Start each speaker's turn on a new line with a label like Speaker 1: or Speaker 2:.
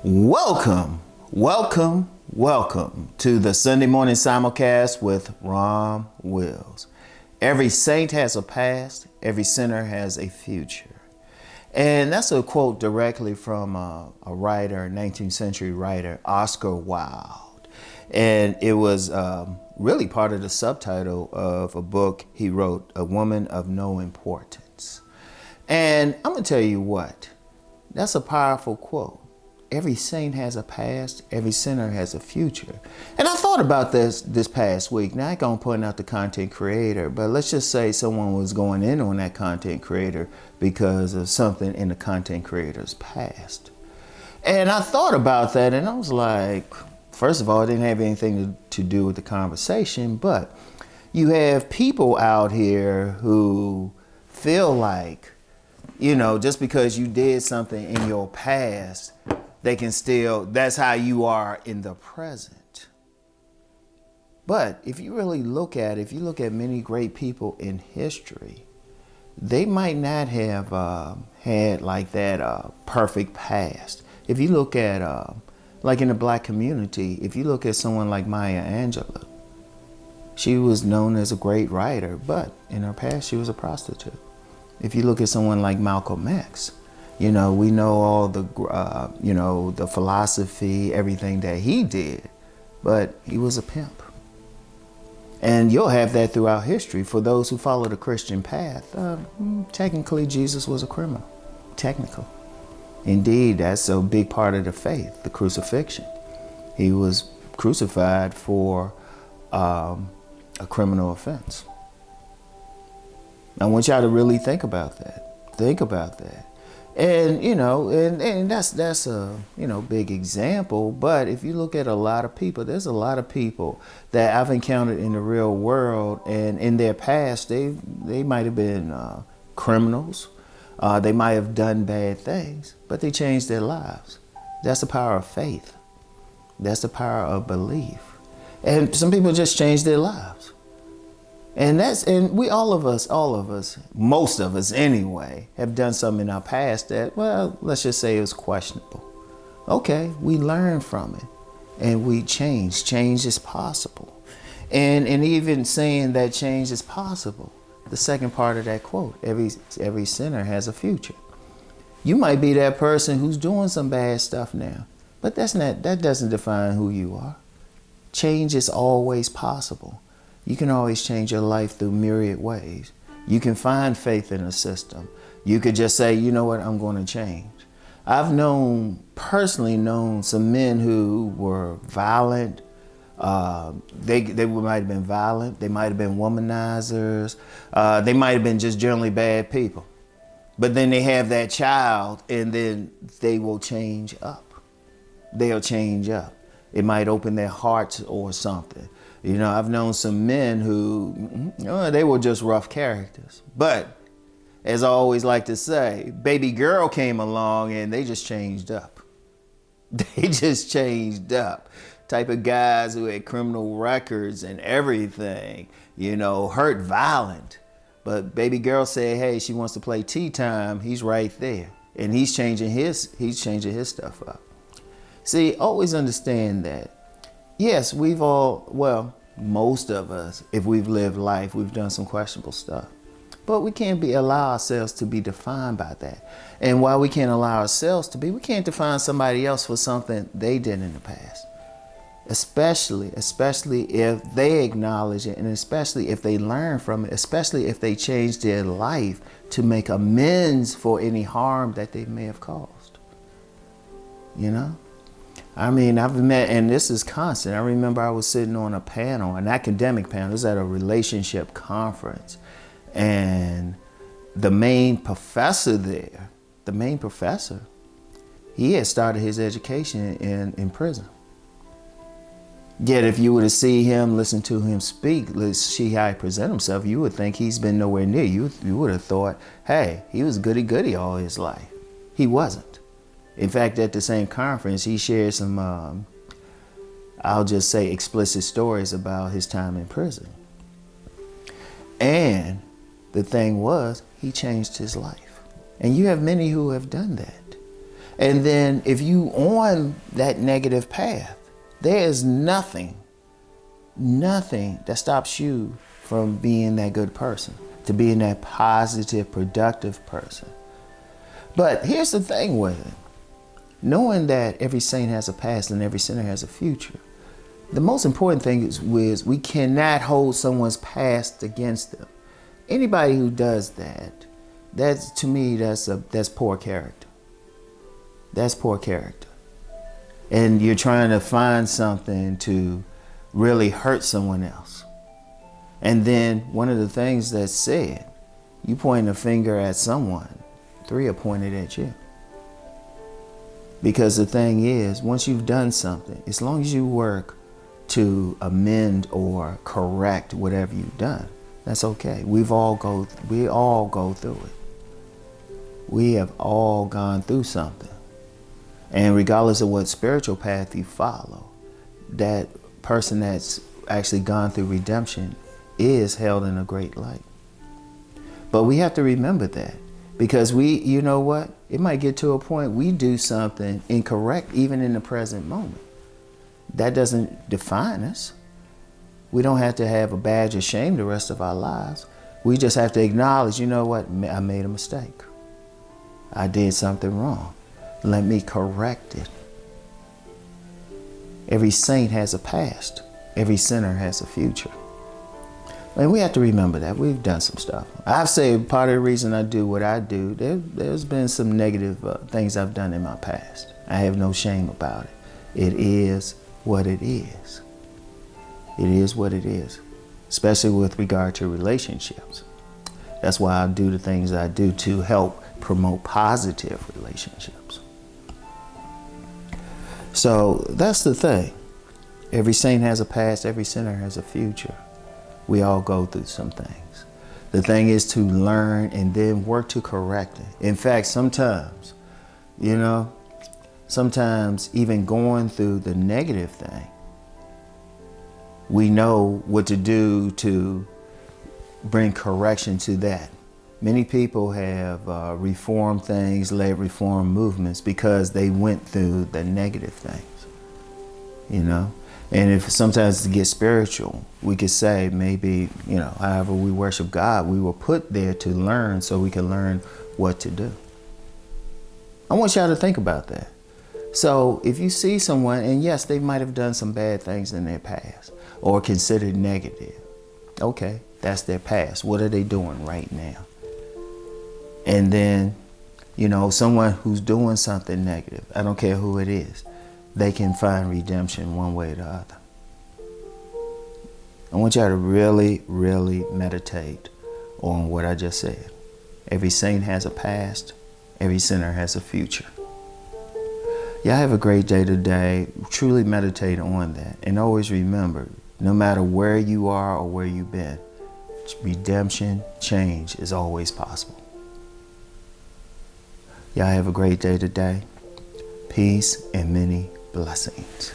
Speaker 1: Welcome to the Sunday morning simulcast with Rom Wills. Every saint has a past, every sinner has a future. And that's a quote directly from a writer, 19th century writer, Oscar Wilde. And it was really part of the subtitle of a book he wrote, A Woman of No Importance. And I'm going to tell you what, that's a powerful quote. Every saint has a past, every sinner has a future. And I thought about this past week. Now I ain't gonna point out the content creator, but let's just say someone was going in on that content creator because of something in the content creator's past. And I thought about that and I was like, first of all, it didn't have anything to do with the conversation, but you have people out here who feel like, you know, just because you did something in your past, they can still, that's how you are in the present. But if you really look at it, if you look at many great people in history, they might not have had like that perfect past. If you look at, like in the black community, if you look at someone like Maya Angelou, she was known as a great writer, but in her past she was a prostitute. If you look at someone like Malcolm X, you know, we know all the, the philosophy, everything that he did, but he was a pimp. And you'll have that throughout history. For those who follow the Christian path, technically Jesus was a criminal, technically. Indeed, that's a big part of the faith, the crucifixion. He was crucified for a criminal offense. I want y'all to really think about that. Think about that. And, you know, and that's a, big example. But if you look at a lot of people, there's a lot of people that I've encountered in the real world, and in their past, they might have been criminals. They might have done bad things, but they changed their lives. That's the power of faith. That's the power of belief. And some people just changed their lives. And we, all of us, most of us anyway, have done something in our past that, well, let's just say it was questionable. Okay, we learn from it and we change. Change is possible. And even saying that change is possible, the second part of that quote, every sinner has a future. You might be that person who's doing some bad stuff now, but that doesn't define who you are. Change is always possible. You can always change your life through myriad ways. You can find faith in a system. You could just say, you know what, I'm going to change. I've personally known some men who were violent. They might have been violent. They might have been womanizers. They might have been just generally bad people. But then they have that child and then they will change up. They'll change up. It might open their hearts or something. You know, I've known some men who, they were just rough characters. But as I always like to say, baby girl came along and they just changed up. They just changed up. Type of guys who had criminal records and everything, hurt violent. But baby girl said, hey, she wants to play tea time. He's right there. And he's changing his stuff up. See, always understand that. Yes, most of us, if we've lived life, we've done some questionable stuff. But we can't allow ourselves to be defined by that. And while we can't allow ourselves to be, we can't define somebody else for something they did in the past. Especially if they acknowledge it, and especially if they learn from it, especially if they change their life to make amends for any harm that they may have caused. I mean, I've met, and this is constant. I remember I was sitting on a panel, an academic panel. It was at a relationship conference. And the main professor there, he had started his education in prison. Yet if you were to see him, listen to him speak, see how he present himself, you would think he's been nowhere near. You would have thought, hey, he was goody-goody all his life. He wasn't. In fact, at the same conference, he shared some, I'll just say, explicit stories about his time in prison. And the thing was, he changed his life. And you have many who have done that. And then if you on that negative path, there is nothing that stops you from being that good person, to being that positive, productive person. But here's the thing with it. Knowing that every saint has a past and every sinner has a future, the most important thing is we cannot hold someone's past against them. Anybody who does that, to me, that's poor character. That's poor character. And you're trying to find something to really hurt someone else. And then one of the things that's said, you point a finger at someone, 3 are pointed at you. Because the thing is, once you've done something, as long as you work to amend or correct whatever you've done, that's okay. We all go through it. We have all gone through something. And regardless of what spiritual path you follow, that person that's actually gone through redemption is held in a great light. But we have to remember that, because you know what? It might get to a point we do something incorrect even in the present moment. That doesn't define us. We don't have to have a badge of shame the rest of our lives. We just have to acknowledge, you know what? I made a mistake. I did something wrong. Let me correct it. Every saint has a past. Every sinner has a future. And we have to remember that. We've done some stuff. I've said part of the reason I do what I do, there's been some negative things I've done in my past. I have no shame about it. It is what it is. It is what it is, especially with regard to relationships. That's why I do the things I do to help promote positive relationships. So that's the thing. Every saint has a past, every sinner has a future. We all go through some things. The thing is to learn and then work to correct it. In fact, sometimes even going through the negative thing, we know what to do to bring correction to that. Many people have reformed things, led reform movements because they went through the negative things, And if sometimes to get spiritual, we could say maybe, however we worship God, we were put there to learn so we can learn what to do. I want y'all to think about that. So if you see someone, and yes, they might have done some bad things in their past or considered negative. Okay, that's their past. What are they doing right now? And then, someone who's doing something negative, I don't care who it is, they can find redemption one way or the other. I want y'all to really, really meditate on what I just said. Every saint has a past. Every sinner has a future. Y'all have a great day today. Truly meditate on that. And always remember, no matter where you are or where you've been, redemption, change is always possible. Y'all have a great day today. Peace and many blessings.